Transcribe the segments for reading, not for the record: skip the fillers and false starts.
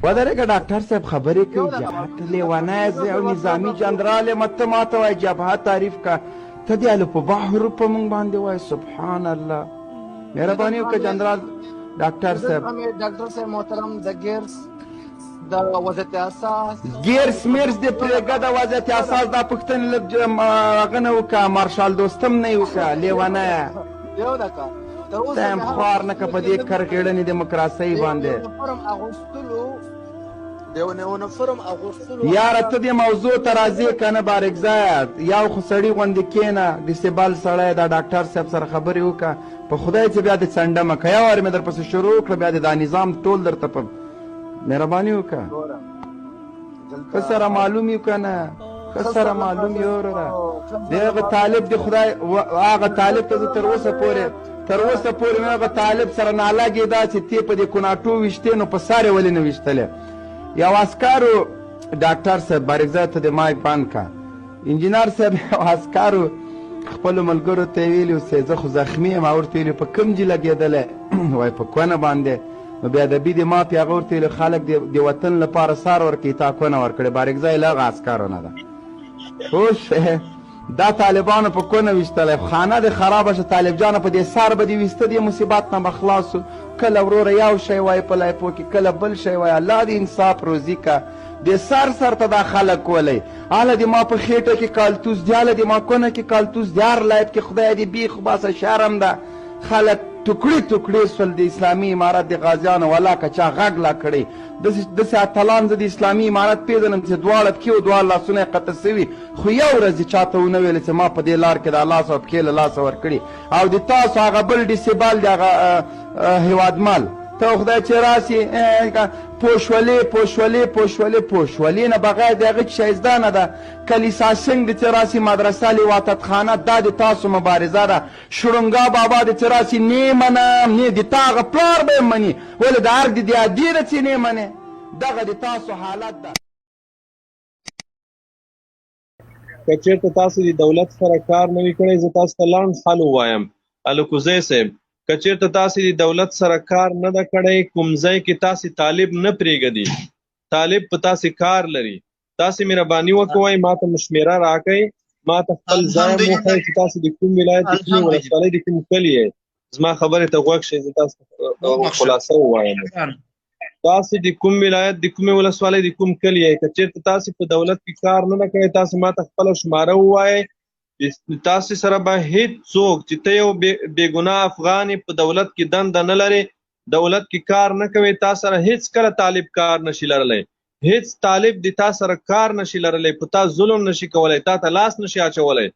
ودرېږه ډاکټر صاحب خبرې کوي جهاد ته لیونی زه یو نظامي جنرال یم ته ما ته وایي جبهه تعریف که ته دې هلو په بحرو په موږ باندې وایي سبحان الله مهرباني وکړه جنرال ډاکټر صاحب ډاکټر صاحب محترم د ګیرس د وضعیت اساس ګیرس میرس دې پرېږده د وضعیت اساس دا پوښتنې لږ هغه نه وکړه مارشال دوستم نه یې وکړه لیونیه یو دقیقه ته یم خوار نه که په دې کرکېړنې دیموکراسۍ باندې یاره ته دې موضوع ته راځې که نه بارکزیه یو خو سړي غوندې کښېنه ډسیبل سړی دا ډاکټر صاحب سره خبرې وکړه په خدای چې بیا دې څنډمه که یو وار مې درپسې شروع کړه بیا دې دا نظام ټول درته په مهرباني وکړه ښه سره معلوم یو که نه ښه سره معلوم یې وروره د هغه طالب د خدای هغه طالب ته زه تر اوسه پورې مې هغه طالب سره نالاګې داسې تی په دې کوناټو ویشتې نو په سر یې ولې نه ویشتلې یو عسکرو ډاکټر صاحب باریکزی ته د مایک بند که انجینر صاحب یو عسکرو خپلو ملګرو ته یې ویلي اوسې زه خو زخمي یم هغه ورته ویلي په کوم جي لګېدلی وایي په کونه باندې نو بې ادبي دې ما پې هغه ورته ویلي خلک د وطن لپاره سر ورکوي تا کونه ورکړې باریکزی له هغه عسکرو نه ده پوه شوې دا طالبانو په کونه ویشتلی خانه دې خرابه شه طالب جانه په دې سر به دې ویسته دې مصیبت نه به خلاص شو کله وروره یو شی وایي په لایپو کې کله بل شی وایي الله دې انصاف روزي که دې سر ته دا خلک ولی هله دې ما په خېټه کې کالتوس دی هله دې ما کونه کې کالتوس دی هر لایب کې خدای دې بیخ باسه شرم ده خلک ټوکړې سول د اسلامي امارت د غازیانو ولا که چا غږ لا کړی داسې اتلان زه د اسلامي امارت پیژنم چې دواړه پښې او دواړه لاسونه یې قطع سوي خو یو ورځ یې چاته ونه ویلې چې ما په دې لار کې د لاس او پښې له لاسه ورکړي او د تاسو هغه بل ډسیبل د هغه هیوادمل ته خدای چې راسي پوشولې نه بغیر د هغه شی زده نه ده کلیسا سنګ د چې راسي مدرسه لیواتت خانه دا د تاسو مبارزه ده شړونګا بابا د چې راسي نه منم نه د تا هغه پلار به یې مني ولې د هر د دې عادي ده چې نه منې دغه د تاسو حالت ده که چېرته تاسو د دولت سره کار نه وي کړی زه تاسو ته لنډ حل ووایم الکوزی صاحب که چېرته تاسې د دولت سره کار نه ده کړی کوم ځای کې تاسې طالب نه پرېږدي طالب په تاسې کار لري تاسې مهرباني وکوئ ما ته مشمېره راکئ ما ته خپل ځای وښایئ چې تاسې د کوم ولایت د کومې ولسوالۍ د کوم کلي یې زما خبرې ته غوږ شئ زه تاسو خلاصه ووایم تاسې د کوم ولایت د کومې ولسوالۍ د کوم کلي یې که چېرته تاسې په دولت کې کار نه ده کړی تاسې ما ته خپله شماره ووایئ تاسې سره به هیڅ څوک چې ته یو بېګناه افغان په دولت کې دنده نه لرې دولت کې کار نه کوي تا سره هیڅ کله طالب کار نشي لرلی هیڅ طالب د تا سره کار نشي لرلی په تا ظلم نشي کولی تا ته لاس نشي اچولی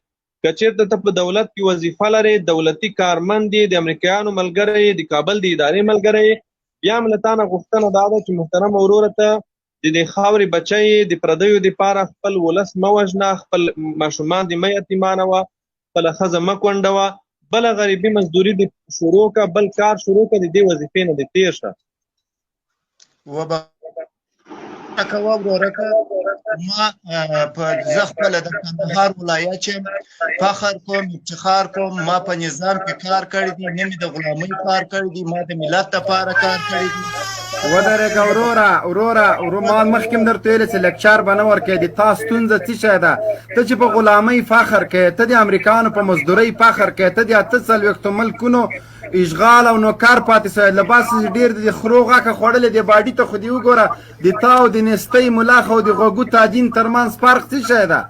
که چېرته ته په دولت کې وظیفه لرې دولتي کارمند یې د امریکایانو ملګری یې د کابل د ادارې ملګری یې بیا هم له تا نه غوښتنه دا ده چې محترمه وروره ته د دې خاورې بچی د پردیو دپاره خپل ولس مه وژنه خپل ماشومان د مه یتیمانوه خپله ښځه مه کونډوه بله غریبي مزدوري د شروع که بل کار شروع که د دې وظیفې نه د تېر شه کوه ورورکه ما زه خپله د کندهار ولایت یم فخر کوم افتخار کوم ما په نظام کې کار کړی دی نه مې د غلامۍ کار کړی دی ما د ملت دپاره کار کړی دی ودرېږه وروره ما مخکې هم درته ویلې چې لیکچر به نه ورکوې د تا ستونزه څه شی ده ته چې په غلامۍ فخر کوې ته د امریکایانو په مزدورۍ فخر کوې ته د 840 ملکونو اشغال او نوکر پاتې سوی له باسې ډېر د خرو غاښه خوړلې د باډي ته خو دې وګوره د تا او د نستۍ ملاخ او د غوږو تاجین ترمنځ فرق څه شی ده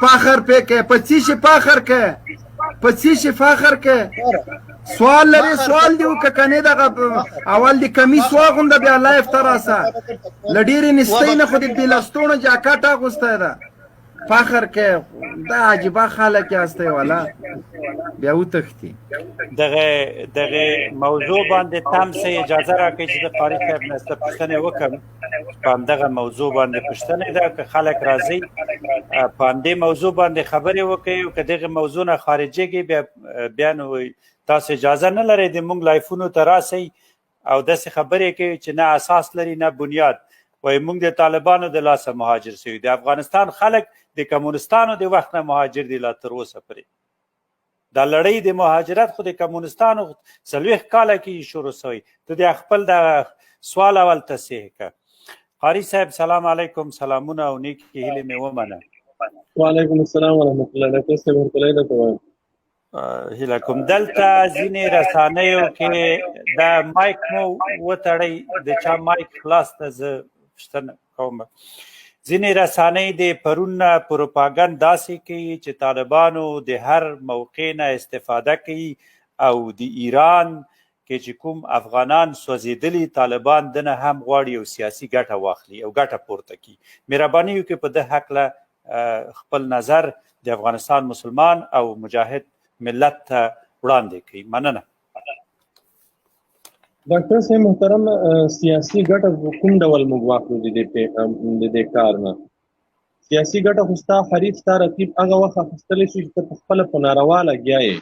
فخر پې کوې په څه شي فخر کوې په څه شي فخر کوې سوال لري سوال دی وکړه کنې دغه اول د کمیس واغونده بیا لایف ته راسه له ډېرې نستۍ نه خو د بېلستوڼو جاکټ اغوستی ده فخر کوې دا عجیبه خلک یاستئ والا بیا وتښتي دغه موضوع باندې تم سه اجازه راکړئ چې د قاري صاحب نه څه پوښتنې وکړم په همدغه موضوع باندې پوښتنې ده که خلک راځي په همدې موضوع باندې خبرې وکړئ او که دغه موضوع نه خارجېږي بیا نو تاسو اجازه نه لرئ د موږ لایفونو ته راسئ او داسې خبرې کوي چې نه اساس لري نه بنیاد وایي موږ د طالبانو د لاسه مهاجر شوي د افغانستان خلک د کمونستانو د وخت نه مهاجر دي لا تر اوسه پورې دا لړۍ د مهاجرت خو د کمونستانو 40 کاله کې شروع شوی ته د خپل د سوال اول تصحیح که قاری صاحب سلام علیکم، سلامونه او نیکې هیلې مې ومنه. وعلیکم السلام ورحمۃ اللہ ډاکټر صاحب ورکړی ده کوم هیله کوم دلته ځینې رسانیو کې دا مایک مو وتړئ، د چا مایک خلاص ته زه پوښتنه کوم. ځینې رسانۍ د پرون پروپاګند داسې کوي چې طالبانو د هر موقع نه استفاده کوي او د ایران کې چې کوم افغانان سوځېدلي طالبان دنه هم غواړي یو سیاسي ګټه واخلي او ګټه پورته کړي. مهرباني وکړئ په ده هکله خپل نظر د افغانستان مسلمان او مجاهد ملت ته وړاندې کړي. مننه. ډاکټر صاحب محترم، سیاسي ګټه کوم ډول موږ واخلو د دې کار نه؟ سیاسي ګټه خو ستا حریف ستا رقیب هغه وخت اخیستلی شي چې ته پخپله په ناروا لګیا یې.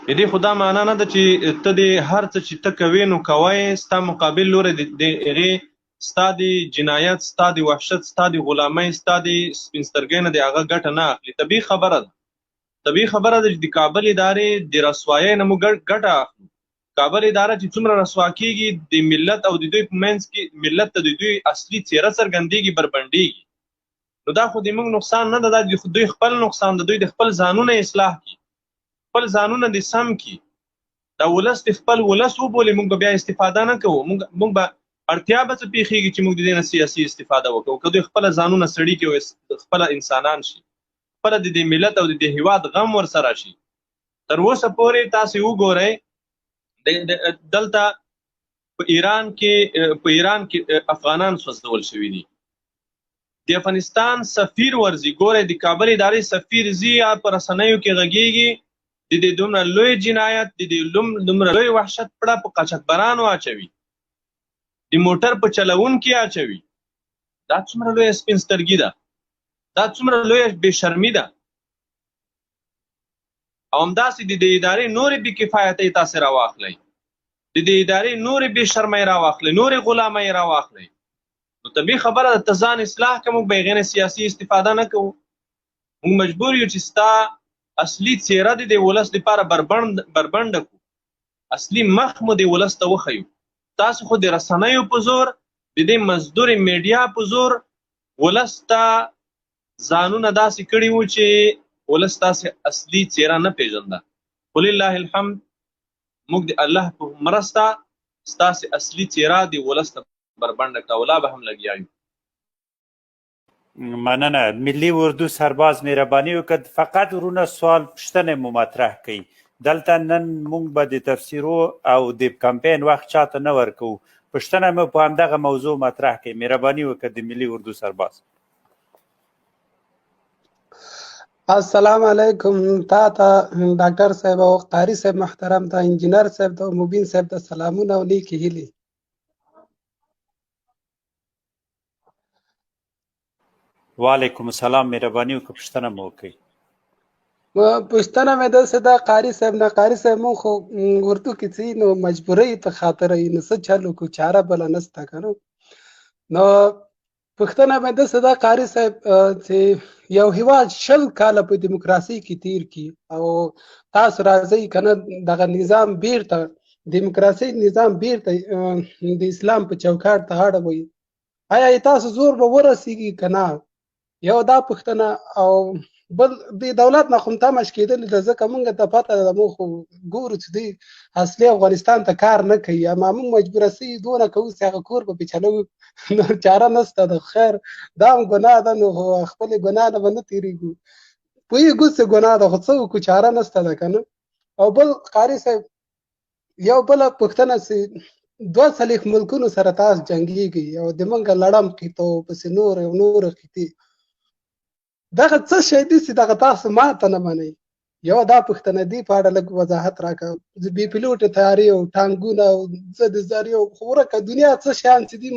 د دې خو دا معنا نه ده چې ته د هر څه چې ته کوې نو کوی ستا مقابل لوری د هغې ستا د جنایت، ستا د وحشت، ستا د غلامۍ، ستا د سپین سترګۍ نه د هغه ګټه نه اخلي. طبیعي خبره ده چې د کابل ادارې د رسوایۍ نه موږ ګټه اخلو. کابل اداره چې څومره رسوا کیږي د ملت او د دوی په منځ کې ملت ته د دوی اصلي څیره څرګندېږي، بربنډېږي. نو دا خو د موږ نقصان نه ده، دا د دوی خپل نقصان ده. دوی د خپل ځانونه اصلاح کړي، خپل ځانونه د سم کړي، دا ولس د خپل ولس وبولي. موږ به بیا استفاده نه کوو. موږ به اړتیا به څه پېښېږي چې موږ د دې نه سیاسي استفاده وکړو. که دوی خپله ځانونه سړي کړي او خپله انسانان شي، خپله د دې ملت او د دې هېواد غم ورسره شي. تر اوسه پورې تاسې وګورئ دلته په ایران کې افغانان سوځول شوي دي. د افغانستان سفیر ورځي، ګورئ د کابل ادارې سفیر ځي په رسنیو کې غږیږي، د دې دومره لوی جنایت، د دې دومره لوی وحشت پړه په قاچاقبرانو اچوي، د موټر په چلوونکي اچوي. دا څومره لویه سپین سترګي ده، دا څومره لویه بې شرمي ده. او همداسې د دې ادارې نورې بې کفایتۍ تاسې راواخلئ، د دې ادارې نورې بې شرمۍ راواخلئ، نورې غلامۍ راواخلئ. نو طبیعي خبره ده ته ځان اصلاح که موږ به هغې نه سیاسي استفاده نه کوو. موږ مجبور یو چې ستا اصلي څیره د دې ولس دپاره بربنډه کړو، اصلي مخ مو د ولس ته وښیو. تاسو خو د رسنیو په زور، د دې مزدورې میډیا په زور ولس ته ځانونه داسې کړي وو چې ولس تاسې اصلي څیره نه پیژنده. ولله الحمد، موږ د الله په مرسته ستاسې اصلي څیره د ولس ته بربنډه کړه، ولا به هم لګیا یو. مننه. ملي اردو سرباز مهرباني وکړه فقط ورونه سوال پوښتنې مو مطرح کړي. دلته نن موږ به د تفسیرو او د کمپین وخت چاته نه ورکوو، پوښتنه مو په همدغه موضوع مطرح کړي. مهرباني وکړه د ملي اردو سرباز. السلام علیکم. تا ډاکټر صاحب او قاری صاحب محترم ته، انجینر صاحب ته، مبین صاحب ته سلامونه او نیکې هیلې. وعلیکم السلام. مهرباني وکړه پوښتنه مو وکړئ. پوښتنه مې داسې ده قاری صاحب نه، قاری صاحب مونږ خو اردو کې څه نو مجبورۍ په خاطر نو څه چل وکړو، چاره بله نشته که نه. نو پوښتنه مې داسې ده قاری صاحب چې یو هېواد 20 کاله په دیموکراسۍ کې تیر کړي او تاسو راځئ که نه دغه نظام بیرته دیموکراسۍ نظام بیرته د اسلام په چوکاټ ته اړوئ، آیا تاسو زور به ورسیږي که نه؟ یو دا پوښتنه. او بل د دولت نه خو تمش کېدلې ده، ځکه موږ ته پته ده موږ خو ګورو چې دوی اصلي افغانستان ته کار نه کوي، اما موږ مجبوره سوي دونه کوو چې هغه کور به پې چلوو، نو چاره نشته ده. خیر دا هم ګناه ده، نو خپلې ګناه نه به نه تېرېږو، پوهېږو چې ګناه ده، خو څه وکړو چاره نشته ده که نه. او بل قاري صاحب یو بله پوښتنه چې 2 ملکونو سره تاسو جنګېږئ او د موږ لړم قیطو پسې نور قیطې، دغه څه شی دي چې دغه تاسو ماته نه منئ؟ یو دا پوښتنه دي په اړه لږ وضاحت راکړه. بې پیلوټه طیارې او ټانکونه او ضد زرې او خو ورکه دنیا څه شیان چې دي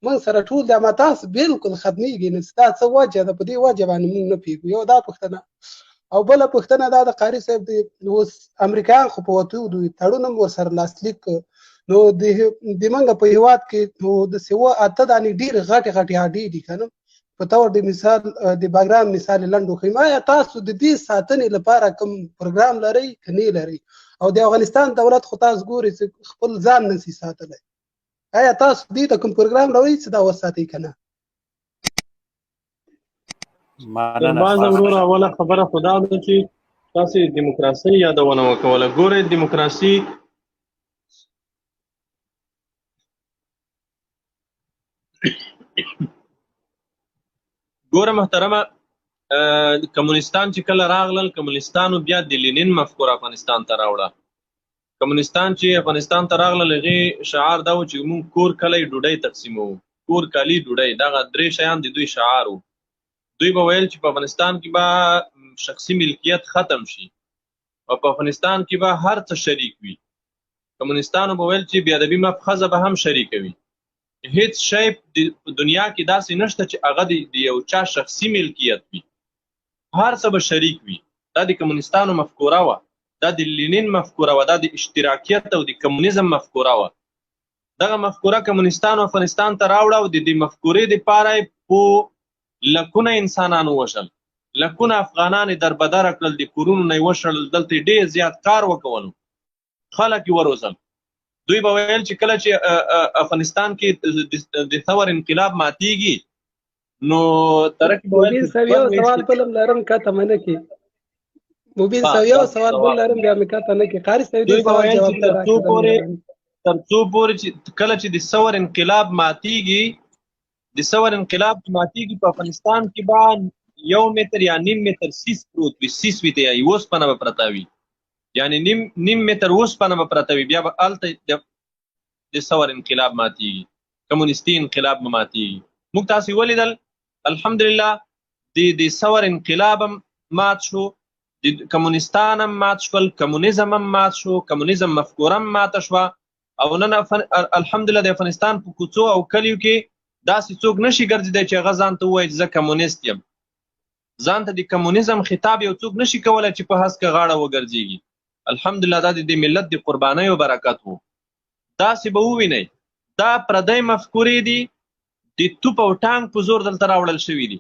موږ سره ټول دي، اما تاسو بالکل ختمېږي نه، چې دا څه وجه ده، په دې وجه باندې موږ نه پوهېږو. یو دا پوښتنه. او بله پوښتنه دا د قاري صاحب د اوس امریکایان خو په وتو دوی تړون هم ورسره لاسلیک، نو د موږ په هېواد کې نو د 7 دانې ډېرې غټې هډې دي که نه، په طور د مثال د باګرام مثال لنډ وښیم. آیا تاسو د دې ساتنې لپاره کوم پروګرام لرئ که نه لرئ؟ او د افغانستان دولت خو تاسو ګورئ چې خپل ځان نشي ساتلی. آیا تاسو دې ته کوم پروګرام لرئ چې دا وساتئ که نه؟ قربان ورور اوله خبره خدا ده چې تاسو دیموکراسي یادونه وکوله. ګورئ دیموکراسي ګوره محترمه کمونستان چې کله راغلل کمونستانو بیا د لینین مفکوره افغانستان ته راوړه. کمونستان چې افغانستان ته راغلل هغې شعار دا و چې موږ کور کلی ډوډۍ تقسیموو. کور کالي ډوډۍ دغه درې شیان د دوی شعار و. دوی به ویل چې په افغانستان کې به شخصي ملکیت ختم شي او په افغانستان کې به هر څه شریک وي. کمونستانو به ویل چې بېادبي ښځه به هم شریکه وي. هیڅ شی په دنیا کې داسې نشته چې هغه د یو چا شخصي ملکیت وي. هر څه به شریک وي. دا د کمونستانو مفکوره وه. دا د لینین مفکوره وه. دا د اشتراکیت او د کمونیزم مفکوره وه. دغه مفکوره کمونستانو افغانستان ته راوړه او د دې مفکورې دپاره یې په لکونه انسانان ووژل. لکونه افغانان یې دربدره کړل، د کورونو نه یې وشړل، دلته یې ډېر زیات کار وکولو، خلک یې وروزل. دوی به ویل چې کله چې افغانستان کې د ثور انقلاب ماتیږي نو ترک مبین صاحب یو سوال بل لرم کته منه کې مبین صاحب یو سوال بل لرم بیا مې کته نه کې قاری صاحب دې سوال جواب ترڅو پورې چې کله چې د ثور انقلاب ماتیږي په افغانستان کې به 1 متر یا نیم متر سیس پروت وي. سیس وي ته یې اوسپنه به پرته وي، یعنی نیم متر اوسپنه به پرته وي. بیا به هلته د ثور انقلاب ماتیږي، کمونیستي انقلاب به ماتیږي. موږ تاسې ولیدل الحمدلله د ثور انقلاب هم مات شو، د کمونستان هم مات شول، کمونیزم هم مات شو، کمونیزم مفکوره هم ماته شوه. او نن الحمدلله د افغانستان په کوڅو او کلیو کې داسې څوک نشي ګرځېدی چې هغه ځان ته ووایي چې زه کمونیست یم. ځان ته د کمونیزم خطاب یو څوک نشي کولی چې په هسکه غاړه وګرځېږي. الحمدلله دا د ملت د قربانیو برکت و. داسې به ووینئ دا پردی مفکورې دي، د توپ او ټانک په زور دلته راوړل شوي دي.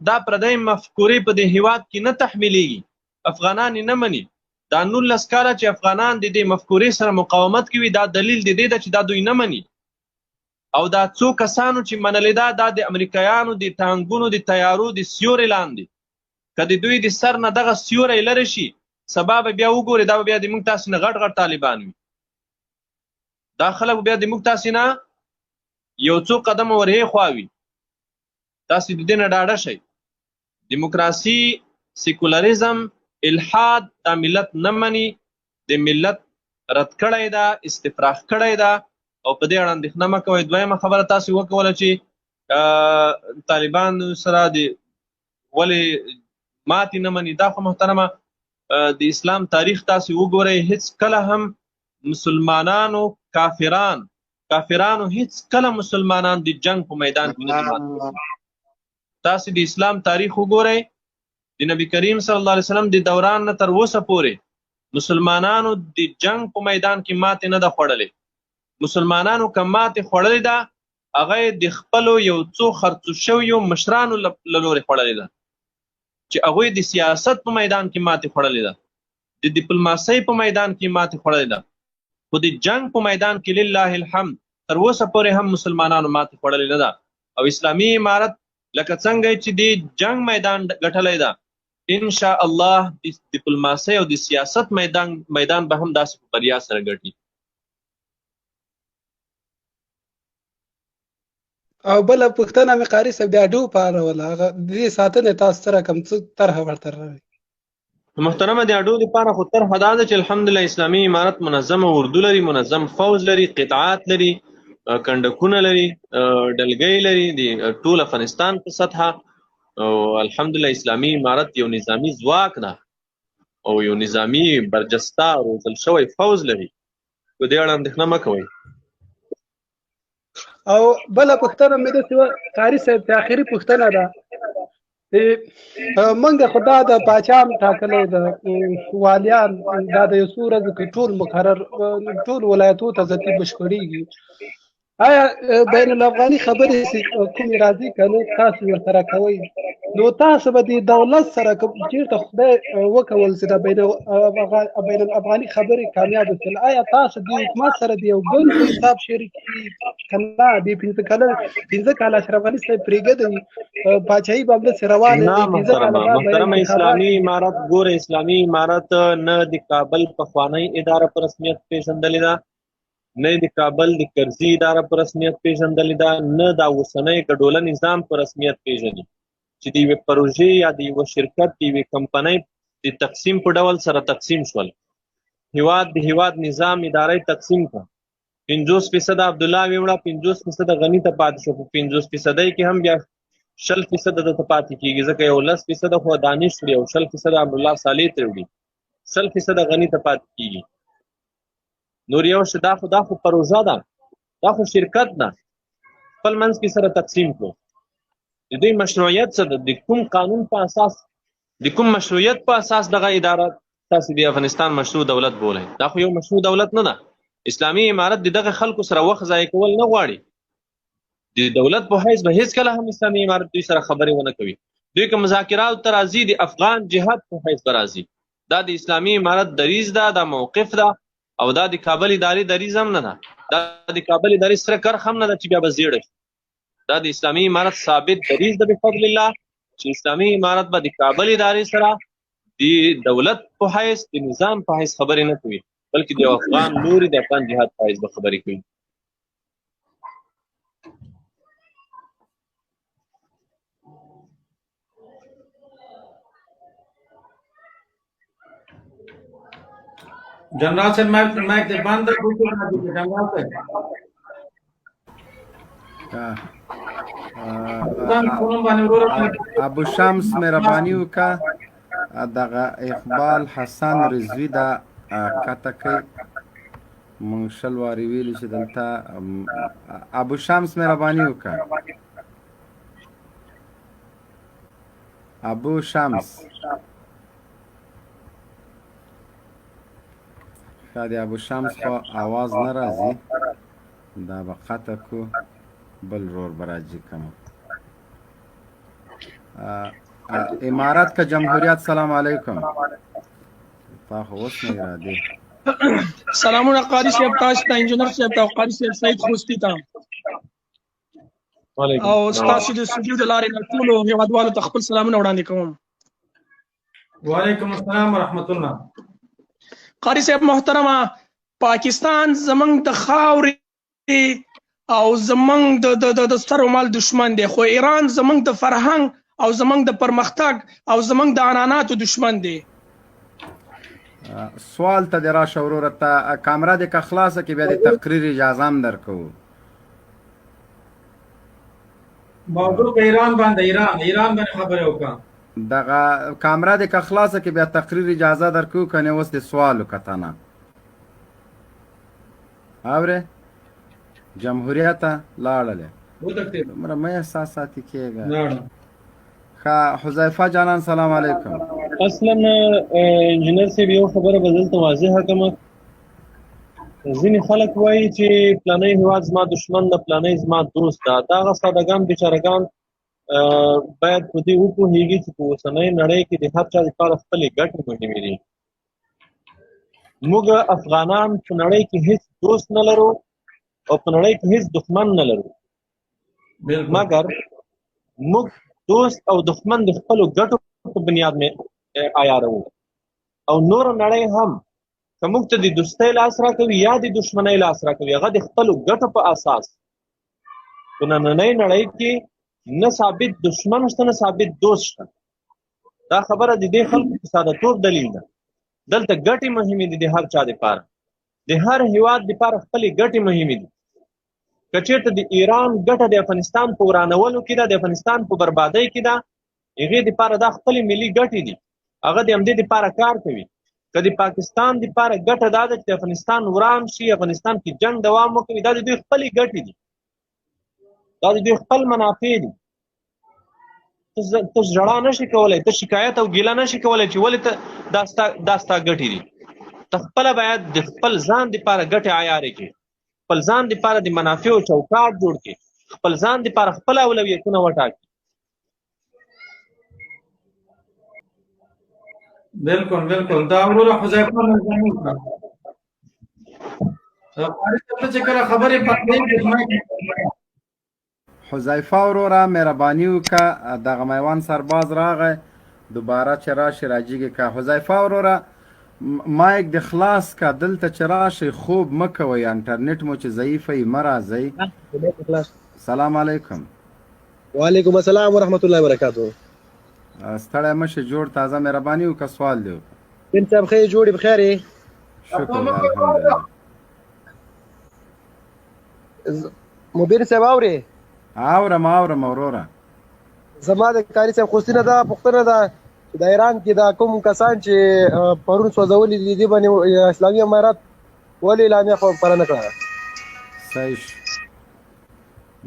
دا پردی مفکورې په دې هیواد کې نه تحمیلیږي، افغانان یې نه مني. دا 19 کاله چې افغانان د دې مفکورې سره مقاومت کوي دا دلیل د دې ده چې دا دوی نه مني. او دا څو کسانو چې منلې دا د امریکایانو د ټانګونو د تیارو د سیوري لاندې، که د دوی د سر نه دغه سیوری لرې شي سبا به بیا وګورئ دا به بیا د موږ تاسې نه غټ طالبان وي. دا خلک بیا د موږ تاسې نه یو څو قدمه ورهې خوا وي. تاسې د دې نه ډاډه شئ. دیموکراسي، سیکولریزم، الحاد دا ملت نه مني، د ملت رد کړی ده، استفراغ کړی ده. او په دې اړه اندېښنه مه کوئ. دویمه خبره تاسې وکوله چې طالبان سره د ولې ماتې نه مني. دا خو محترمه د اسلام تاریخ تاسې وګورئ، هیڅ کله هم مسلمانانو کافرانو هیڅ کله مسلمانان د جنگ په میدان کې نه مات کړي. تاسې د اسلام تاریخ وګورئ، د نبی کریم صلی الله علیه وسلم د دوران نه تر اوسه پورې مسلمانانو د جنگ په میدان کې ماتې نه ده خوړلې. مسلمانانو که ماتې خوړلې ده هغه د خپلو یو څو خرڅو شویو مشرانو له لورې خوړلې ده چې هغوی د سیاست په میدان کې ماتې خوړلې ده، د ډیپلوماسۍ په میدان کې ماتې خوړلې ده، خو د جنگ په میدان کې لله الحمد تر اوسه پورې هم مسلمانانو ماتې خوړلې نه ده. او اسلامي امارت لکه څنګه چې د جنگ میدان ګټلی ده، ان شاء الله د ډیپلوماسۍ او د سیاست میدان به هم داسې په بریا سره ګټي. او بل پوښتنه مې قاری صاحب د اډو په اړه وله، هغه د دې ساتنې تاسو سره کوم څه طرحه ورته راوړئ؟ محترمه د اډو لپاره خو طرحه دا ده چې الحمدلله اسلامي امارت منظمه اردو لري، منظم فوز لري، قطعات لري، کنډکونه لري، ډلګۍ لري د ټول افغانستان په سطحه. او الحمدلله اسلامي امارت یو نظامی ځواک ده او یو نظامی برجسته روزل شوی فوز لري. په دې اړه اندېښنه مه کوئ. او بله پوښتنه مې داسې قاري صاحب ته آخري پوښتنه ده، موږ خو دا د پاچا هم ټاکلی د والیان دا د یو څو ورځو کې ټول مقرر ټول ولایتو ته ځتي بشپړېږي. آیا بین الافغاني خبرې کومې راځي که نه تاسو ورسره کوئ؟ نو تاسو به د دولت سره چیرته خدای وکول چې د بین الافغاني خبرې کامیاب شول آیا تاسو د حکومت سره د یو بل په حساب شریکي کنه د 15 کال اشرف غني صاحب پرېږدي پاچاهي به همداسې روانه نه وي 15 کاله بعد به محترم انتخابات اسلامي امارت ګوره اسلامي امارت نه د کابل پخوانی اداره په رسمیت پیژندلې ده نه د کابل د کرزي اداره په رسمیت پیژندلې ده نه د اوسنۍ ګډوله نظام په رسمیت پیژني چې د یوې پروژې یا د یوه شرکت د یوې کمپنۍ د تقسیم په ډول سره تقسیم شول هیواد د هیواد نظام ادارې تقسیم کړه 50% عبدالله ویوړه 50% غني ته پاتې شو په 50% کې هم بیا 60% د ته پاتې کېږي ځکه یو 10% خو دانش وړي او 60% عبدالله صالح ترې وړي 60% غني ته پاتې کېږي نور یو شي دا خو پروژه ده دا خو شرکت ده خپل منځ کې سره تقسیم کړو د دوی مشروعیت څه ده د کوم قانون په اساس د کوم مشروعیت په اساس دغه اداره تاسو د افغانستان مشروع دولت بولئ دا خو یو مشروع دولت نه ده اسلامي امارت دغه خلکو سره وخت ضایع کول نه غواړي د دولت په حیث به هیڅ کله هم اسلامي امارت دوی سره خبرې ونه کوي دوی که مذاکرات ته راځي د افغان جهاد په حیث به راځي دا د اسلامي امارت دریځ ده دا موقف ده او دا د کابل ادارې دریځ هم نه ده دا د کابل ادارې سره کرخ هم نه ده چې بیا به زیړه شي دا د اسلامي امارت ثابت دریځ ده بفضل الله چې اسلامي امارت به د کابل ادارې سره د دولت په حیث د نظام په حیث خبرې نه کوي بلکې د افغان لوري د افغان جهاد په حیث به خبرې کوي جنرال صاحب मैं के बंद जंगल से ابو شمس مهرباني وکړه دغه اقبال حسن رضوي دا کته کوي مونږ شل وارې ویلي چې دلته ابو شمس مهرباني وکړه ابو شمس د ابو شمس خو आवाज نه راځي دا به قطع کو بل رور براجي کوم امارات کا جمهوریت سلام علیکم تا خو اوس نه را دي سلامونه قاری صاحب تاسو ته انجنیر صاحب ته قاری صاحب سید خوستی ته او تاسو د سټوډیو د لارې نه ټول هیوادوالو ته خپل سلامونه وړاندې کوم وعلیکم السلام ورحمت الله قاری صاحب محترمه پاکستان زمنګ د خاورې او زمنګ د سترو مال دشمن دی خو ایران زمنګ د فرهنګ او زمنګ د پرمختګ او زمنګ د عنعناتو دشمن دی سوال ته راشه وروره ته کامره د خلاصه کې بیا د تقریر اجازه هم درکو موضوع په ایران باندې خبره وکړه دغه کامره د خلاصه کې بیا تقریر اجازه درکو کنه اوس د سوال وکتنه اوره جمهوریت لاړله مره مې احساساتي کېږي ښه حذیفه جانان سلام علیکم اصلا انجینر صاحب یو خبره بدل ته واضحه کوم ځینې خلک وایي چې پلاني هیواد زما دشمن ده پلاني زما دوست ده دغه سادهګان بیچارهګان باید په دې وپوهېږي چې په اوسنۍ نړۍ کې د هر چا لپاره خپلې ګټې مهمې دي موږ افغانان په نړۍ کې هیڅ دوست نه لرو او په نړۍ کې هیڅ دښمن نه لرو مګر موږ دوست او دښمن د خپلو ګټو په بنیاد مې عیاروو او نور نړۍ هم که موږ ته د دوستۍ لاس راکوي یا د دښمنۍ لاس راکوي هغه د خپلو ګټو په اساس په نننۍ نړۍ کې نه ثابت دشمن شته نه ثابت دوست شته دا خبره د دې خلکو په سادهتوب دلیل ده دلته ګټې مهمې دي د هر چا دپاره د هر هیواد دپاره خپلې ګټې مهمې دي که چېرته د ایران ګټه د افغانستان په ورانولو کې ده د افغانستان په بربادۍ کې ده هغې دپاره دا خپلې ملي ګټې دي هغه د همدې دپاره کار کوي که د پاکستان دپاره ګټه دا ده چې د افغانستان وران شي افغانستان کې جنګ دوام وکړي دا د دوی خپلې ګټې دي دا د دوی خپل منافع دي ته ژړا نشي کولی ته شکایت او ګیله نشي کولی چې ولې ته دا ستا ګټې دي ته خپله باید د خپل ځان دپاره ګټې عیارې کړي خپل ځان دپاره د منافعو چوکاټ جوړ کړي خپل ځان دپاره خپل اولویتونه وټاکي بالکل بالکل دا وروره حذیفه نظامي وکړه قاری صاحب ته چې کله خبرې پخې حذیفه وروره مهرباني وکړه دغه میوان سرباز راغی دوباره چې راشي راجیږي که حذیفه وروره مایک د خلاص که دلته چې راشئ خوب مه کوئ انټرنیټ مو چې ضعیفه وي مه راځئ سلام علیکم وعلیکم السلام ورحمت الله وبرکاتہ ستړی مشه جوړ تازه مهرباني وکړه سوال دی بن صاحب خیر جوړې بخیر یې شکر الحمدلله مبین صاحب اورې اورم وروره زما د قاری صاحب خوستینه دا پوښتنه ده چې د ایران کې دا کوم کسان چې پرون سوځولي دي دې باندې اسلامي امارات ولې اعلامیه خپره نه کړه صحیح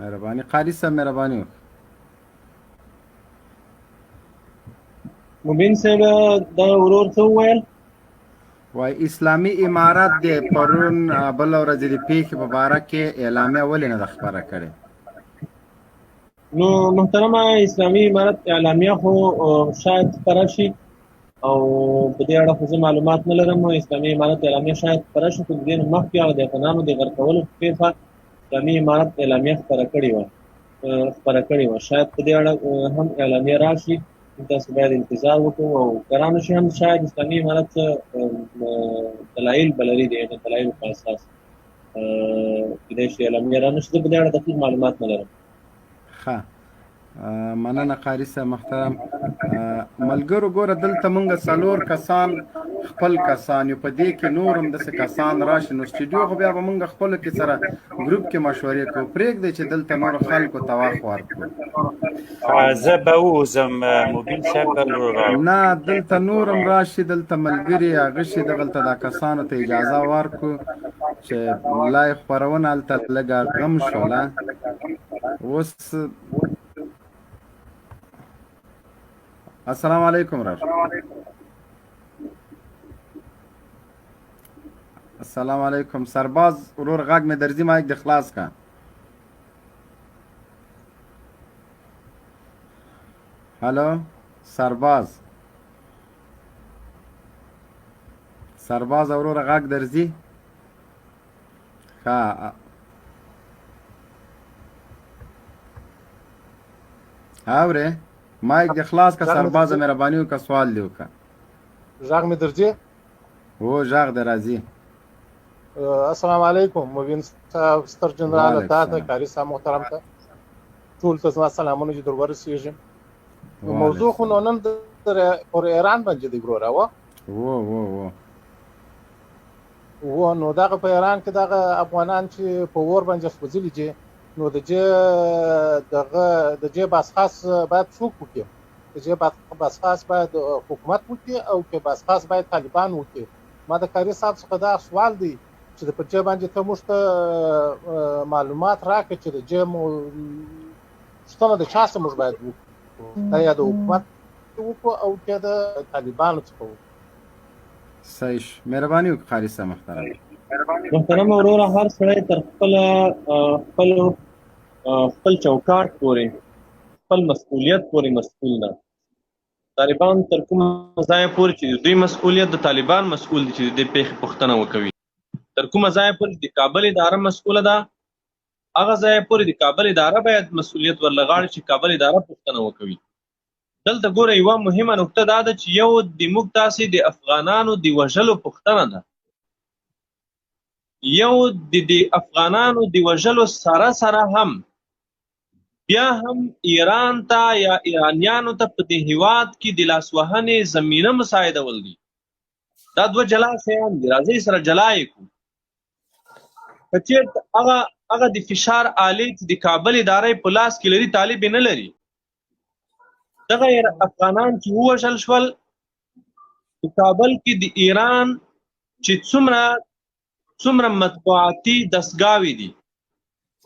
مهرباني قاری صاحب مهرباني وکړه مبین صاحب دا ورور څه وویل وای اسلامي امارات د پرون بل ورځ د پیښې په باره کې اعلامیه ولې نه ده خپره کړې نو محترمه اسلامي امارت اعلامیه خو شاید خپره شي او په دې اړه خو زه معلومات نه لرم اسلامي امارت اعلامیه شاید خپره شي خو د دې نه مخکې هغه د افغانانو د غرقولو په پیښه اسلامي امارت اعلامیه خپره کړې وه شاید په دې اړه هم اعلامیه راشي تاسو باید انتظار وکړو او ګرانو شي هم شاید اسلامي امارت دلایل بلري دي د دلایلو په اساس کېدای شي اعلامیه رانشي زه په دې اړه دقیق معلومات نه لرم ښه مننه قاری صاحب محترم ملګرو ګوره دلته مونږ څلور کسان خپل کسان یو په دې کې نور هم داسې کسان راشي نو سټوډیو خو بیا به مونږ خپلو کې سره ګروپ کې مشورې کوو پرېږدئ چې دلته نورو خلکو ته وخت ورکړو زه به ووځم مبین صاحب به نه دلته نور هم راشي دلته ملګري هغه شي دغلته دا کسانو ته اجازه ورکړو چې لایف خپرونه هلته لږه غم شوله اوس السلام علیکم راش السلام علیکم سرباز ورور غږ مې درځي مایک د خلاص کا هلو سرباز ورور غږ درځي ښه اورې مایک د خلاص کا سرباز مهرباني وکړه سوال دی وکړه غږ مې درځي هو غږ د راځي السلام علیکم مبین صاحب ستر جنرال تازا قاری صاحب محترم ته ټول ته زما سلامونه چې در ورسېږي موضوع خو نن پر ایران باندې دی ګوره و نو دغه په ایران کې دغه افغانان چې په ور باندې سوځلي دي نو د جې باسخاص باید څوک وکړي د جې باسخاص باید حکومت وکړي او کې باسخاص باید طالبان وکړي ما د قاری صاحب څخه دا سوال دی چې د پرچې باندې ته موږ ته معلومات راکړي چې د جې شتنه د چا څخه موږ باید وکړو یا د حکومت وکړو او کې د طالبانو څخه وکړو صحیح مهرباني وکړه قاری صاحب محترم وروره هر سړی تر خپل چوکاټ پورې خپل مسؤلیت پورې مسؤل ده طالبان تر کوم ځای پورې چې دوی مسؤلیت د طالبان مسؤل دي چې د پیښې پوښتنه وکوي تر کوم ځای پورې د کابل اداره مسؤله ده هغه ځای پورې د کابل اداره باید مسؤلیت ورلغاړي چې کابل اداره پوښتنه وکوي دلته ګوره یوه مهمه نقطه دا ده چې یو د موږ تاسې د افغانانو د وژلو پوښتنه ده یو د افغانانو د وژلو سره هم بیا هم ایران ته یا ایرانیانو ته په دې هیواد کې د لاسوهنې زمینه مساعدول دي دا دوه جلا شیان دي راځئ سره جلا یې کړو که چېرته هغه د فشار آلې چې د کابل ادارې په لاس کې لري طالب یې نه لري دغه افغانان چې ووژل شول په کابل کې د ایران چې څومره مطبوعاتي دستګاوې دي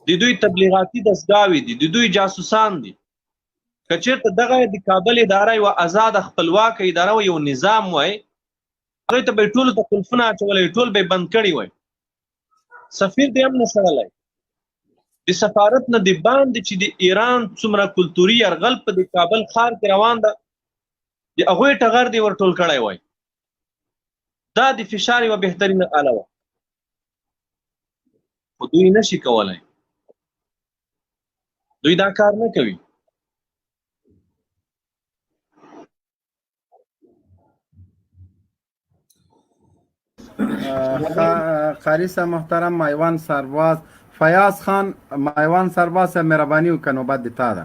د دوی تبلیغاتي دستګاوې دي د دوی جاسوسان دي که چېرته دغه د کابل اداره یوه ازاده خپلواکه اداره و یو نظام وای هغوی ته به یې ټولو ته قلفونه اچولی ټول به یې بند کړي وای سفیر دې هم نه شړلی د سفارت نه د باندې چې د ایران څومره کلتوري یرغل په د کابل ښار کې روان ده د هغوی ټغر دې ورټول کړی وای دا د فشار یوه بهترینه آله وه، خو دوی نشي کولی، دوی دا کار نه کوي. قاری صاحب محترم، مایوان سرباز فیاض خان، مایوان سرباز صاحب مهرباني وکړه نوبت د تا ده.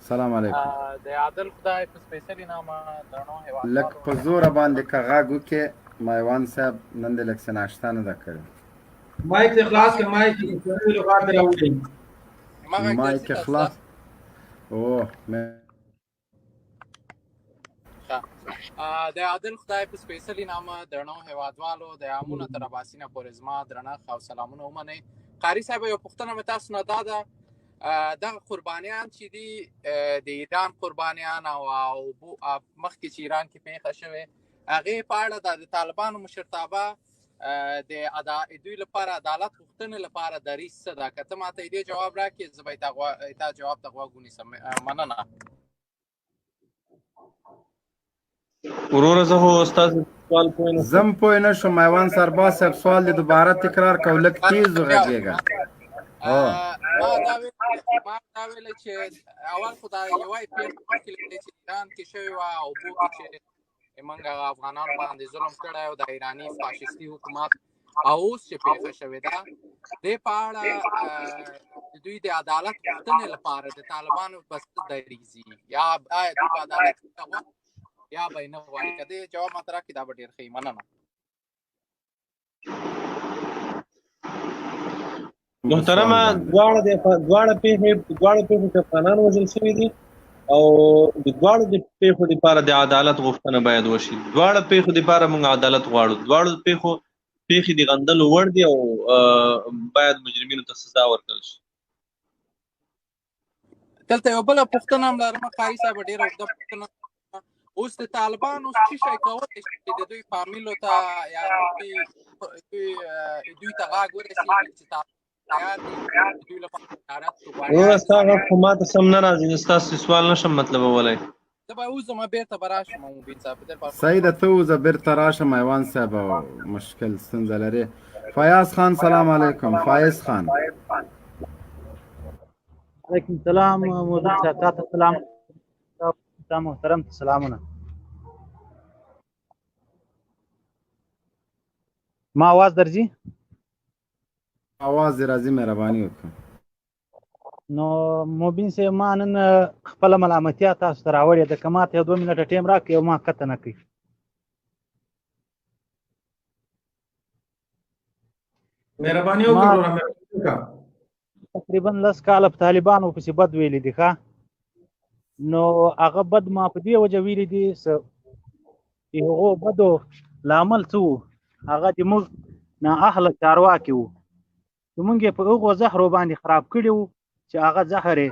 سلام علیکم. د عادل خدای په سپیشلی نامه درنو هیواد لږ په زوره باندې که غږ وکړې مایوان صاحب، نن د لږ څه ناشته نه ده کړې. مایک دې خلاص کړه، مایک دې لغات راوړي، مایک خلاص. اوه د عادل خدای په سپیشلی نامه درنو هیوادوالو د عامونه تر اباسینه پورې زما درنښت او سلامونه ومنئ. قاري صاحب یو پوښتنه مې تاسو نه دا ده، دغه قربانیان چې دي د ایران قربانیان او مخکې چې ایران کې پیښه شوې، هغې په اړه د طالبانو مشرتابه د دوی لپاره عدالت غوښتنې لپاره دریځ څه ده؟ که ته ماته دې جواب راکړې زه به تا جواب ته غوږ ونیسم. مننه. وروره زه خو ستاسو سوال پوه نه زم پوه نه شوم. مایوان سرباز صاحب سوال دې دوباره تکرار کړه، لږ تیز وغږېږه. ما دا ویله چې اول خو دا یوه پیښه مخکې چې ایران کې شوې وه او اوبو کې چې موږ افغانانو باندې ظلم کړی او د ایراني فاشیستي حکومت، او اوس چې پیښه شوې ده دې په اړه دوی د عدالت غوښتنې لپاره د طالبانو په څه دریځ وي، یا آیا دوی به عدالت غواړي یا به یې نه غواړي؟ که دې جواب ماته راکړي دا به ډېر ښه وي. مننه. محترمه، دواړه پیښې کې افغانان وژل شوي دي او د دواړو د پیښو لپاره د عدالت غوښتنه باید وشي. دواړه پیښو لپاره موږ عدالت غواړو. دواړو پیښې د غندلو وړ دي او باید مجرمینو ته سزا ورکړل شي. دلته یو بله پوښتنه هم لرم قاري صاحب، ډېره اوږده پوښتنه. اوس د طالبانو څه شی کولی شي چې د دوی فامیلو ته یا دوی ته غږ ورسېږي چې وروره ستا غږ خو ما ته سم نه راځي، زه ستاسو سوال نشم مطلبولی. زه به وځم بېرته به راشم مبین صاحب. صحیح ده، ته وځه بېرته راشه. مایوان صاحب مشکل ستونزه لري. فیاض خان سلام علیکم. فایز خان وعلیکم السلام. مبین صاحب تاته سلام، تا محترم ته سلامونه. ما आवाज درځي؟ आवाज دې راځي، مهرباني وکړه. نو مبین صاحب ما نن خپله ملامتیا تاسو ته راوړې ده، که ماته یو 2 منټه ټایم راکړئ او ما قطع نه کوي. مهرباني وکړه. تقریبا 10 کاله په طالبانو پسې بد ویلي دي ښه، نو هغه بد ما په دې وجه ویلي دي چې هغو بدو لامل څه و، هغه د موږ نااهله چارواکي وو چې موږ یې په هغو زهرو باندې خراب کړي وو چې هغه زهر یې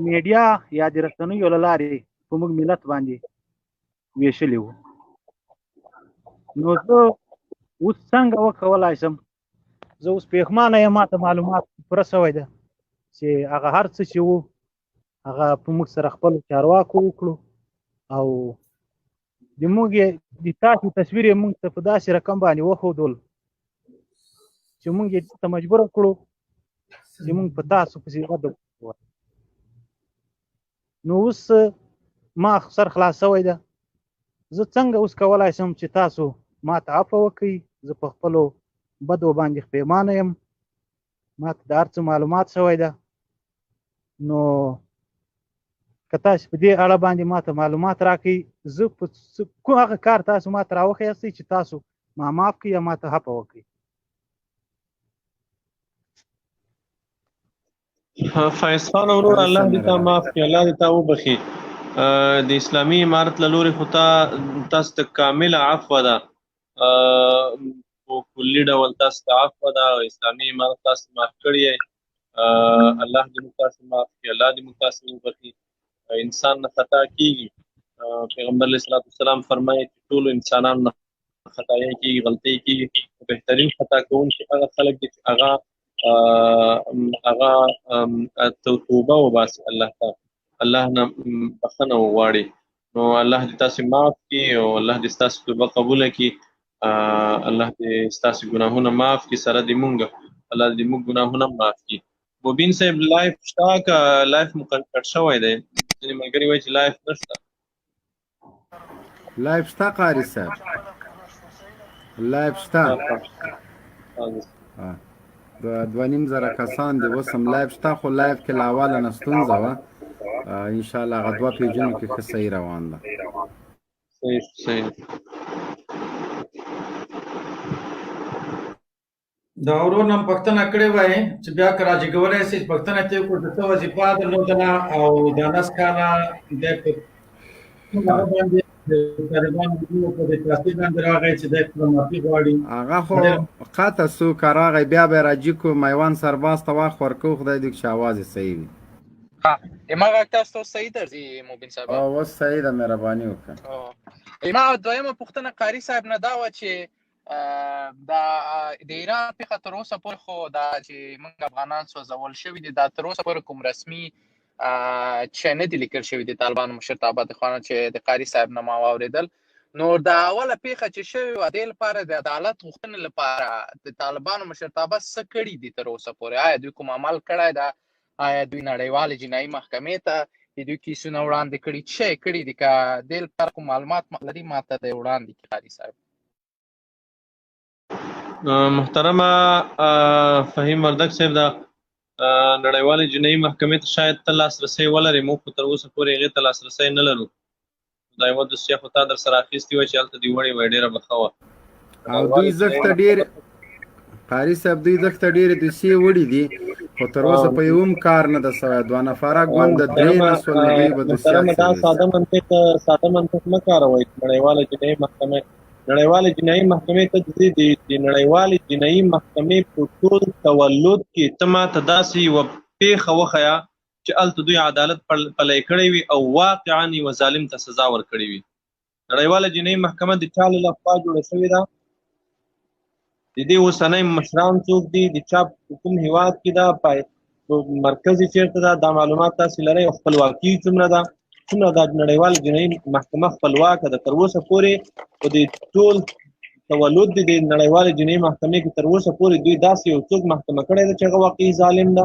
میډیا یا د رسنیو له لارې په موږ ملت باندې ویشلي وو. نو زه اوس څنګه وکولای شم؟ زه اوس پېښمانه یم، ماته معلومات پوره شوی ده چې هغه هر څه چې وو هغه په موږ سره خپلو چارواکو وکړو او د موږ د تاسو تصویر یې موږ ته په داسې رقم باندې وښودل چې موږ یې ته مجبوره کړو چې موږ په تاسو پسې رد وکړو. نو اوس ما سر خلاص شوی ده، زه څنګه اوس کولی شم چې تاسو ما ته عفوه وکړئ؟ زه په خپلو بدو باندې پښیمانه یم، ما ته د هر څه معلومات شوی ده. نو که تاسو په دې اړه باندې ما ته معلومات راکړئ، زه په کوم هغه کار تاسو ما ته راوښیاستئ چې تاسو ما معاف کړئ یا ما ته عفوه وکړئ. فایز خان ورور، الله دې تا معاف کړي، الله دې تا وبخي. د اسلامي امارت له لورې خو تاسو ته کامله عفوه ده، په کلي ډول تاسو ته عفوه ده او اسلامي امارت تاسو معاف کړي یې. الله دې موږ تاسو معاف کړي، الله دې موږ تاسو وبخي. انسان نه خطا کېږي، پیغمبر علیه الصلاۃ والسلام فرمایي چې ټولو انسانانو نه خطایا کېږي، غلطۍ کېږي. بهترین خطا کوونکي هغه خلک دي چې هغه توبه وباسي، الله نه بخښنه وغواړي. نو الله دې تاسو معاف کړي او الله دې تاسو توبه قبول کړي الله دې تاسو ګناهونه معاف کړي سره دې مونږ الله دې موږ ګناهونه معاف کړي مبین صاحب لایف شته که لایف مقرر شوی دی ځینې ملګري وایي چې لایف نشته لایف شته قاری صاحب لایف شته دوه نیم زره کسان دي اوس هم لایف شته خو لایف کې له اوله نه ستونزه وه انشاءالله هغه دوه پیجونو کې ښه صحیح روان ده صحیح دا ورور نم پښتنه کړې وای چې بیا که راځي کولای شي پښتنه ته کو د څه وظیفه درلودله او د نس کاله د باندې طالبان په دې تاسیس باندې راغی چې د معافي غواړي هغه خو قاطع سو کراغی بیا به راځي کو میوان سرباز ته واخ ورکو خدای دې چې आवाज صحیح وي ها ما تاسو صحیح درځي مبین صاحب او صحیح ده مهرباني وکړه ما دویمه پښتنه قاری صاحب نه دا و چې دا د ایران په خاطر اوسه پورې خو دا چې موږ افغانان سوځول شوي دي دا تر اوسه پورې کوم رسمي چې نه دي لیکل شوي دي طالبانو مشرتابه د خوانه چې د قاری صاحب نه ما واوریدل نو دا اوله پیښه چې شوی و د لپاره د عدالت غوښتنې لپاره د طالبانو مشرتابه څه کړي دي تر اوسه پورې آیا دوی کوم عمل کړی دا آیا دوی نړیوالې جنایي محکمې ته دوی کیسونه وړاندې کړي چې کړي دي که د لپاره کوم معلومات لري ماته د وړاندې کړي قاری صاحب محترمه فهیم وردک صاحب دا نړیوالې جنایي محکمې ته شاید ته لاسرسی ولرې موږ خو تر اوسه پورې هغې ته لاسرسی نه لرو دا یوه دوسیه خو تا در سره اخیستې وه چې هلته دې وړې وی ډېره به ښه وه او دوی زښته ډېر قاري صاحب دوی زښته ډېرې دوسیې وړي دي خو تر اوسه په یو هم کار نه ده سوی دوه نفره ګوند د درې نه سول نو دوی به دوسیه دا ساده منطق مه کاروئ نړیواله جنایي محکمې نړیوالې جنایي محکمې ته د نړیوالې جنایي محکمې په ټول تولد کې ته ماته داسې یوه پېښه وښیه چې هلته دوی عدالت پلی کړی وي او واقعا یوه ظالم ته سزا ورکړې وي نړیواله جنایي محکمه د چا له لخوا جوړه شوې ده د دې اوسنی مشران څوک دي د چا په کوم هېواد کې ده مرکز یې چېرته ده دا معلومات تاسې لرئ او خپلواکي څومره ده څومره دا نړیواله جنایي محکمه خپلواکه ده تر اوسه پورې په دې ټول تولد د نړیوالې جنایي محکمې کې تر اوسه پورې دوی داسې یو څوک محکمه کړی ده چې هغه واقعي ظالم ده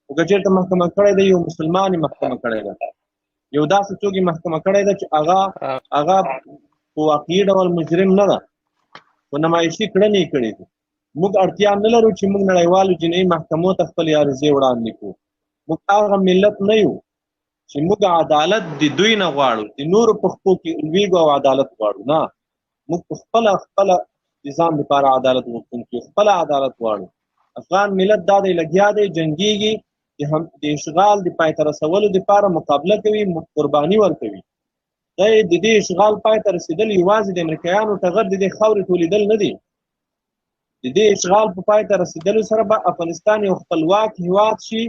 خو که چېرته محکمه کړی ده یو مسلمان یې محکمه کړی ده یو داسې څوک یې محکمه کړی ده چې هغه په واقعي ډول مجرم نه ده خو نمایشي کړنې یې کړې دي موږ اړتیا نه لرو چې موږ نړیوالو جنایي محکمو ته خپلې عرضې وړاندې کړو موږ هغه ملت نه یو چې موږ عدالت د دوی نه غواړو د نورو په خپو کې لویږو او عدالت غواړو نه موږ په خپله نظام لپاره عدالت غوښتونکي خپله عدالت غواړو افغان ملت دا دی لګیا دی جنګیږي د اشغال د پای ته رسولو دپاره مقابله کوي قرباني ورکوي دا د دې اشغال پای ته رسېدل یوازې د امریکایانو ټغر د دې خاورې ټولېدل نه دي د دې اشغال په پای ته رسېدلو سره به افغانستان یو خپلواک هېواد شي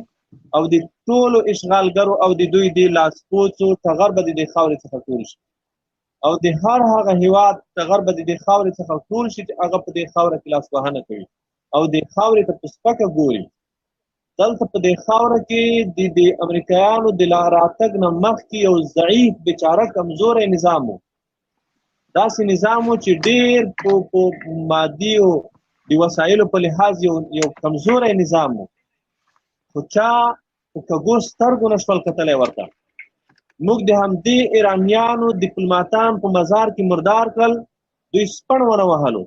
او د ټولو اشغالګرو او د دوی د لاسپوڅو ټغر به د دې خاورې څخه ټول شي او د هر هغه هېواد ټغر به د دې خاورې څخه ټول شي چې هغه په دې خاوره کې لاسوهنه کوي او د خاورې ته په سپکه ګوري دلته په دې خاوره کې د امریکایانو د راتګ نه مخکې یو ضعیف بیچاره کمزوری نظام و داسې نظام و چې ډېر په مادي او د وسایلو په لحاظ یو کمزوری نظام و خو چا په کږو سترګو نه شول کتلی ورته موږ د همدې ایرانیانو ډیپلوماتان په مزار کې مردار کړل دوی سپڼ ونه وهلو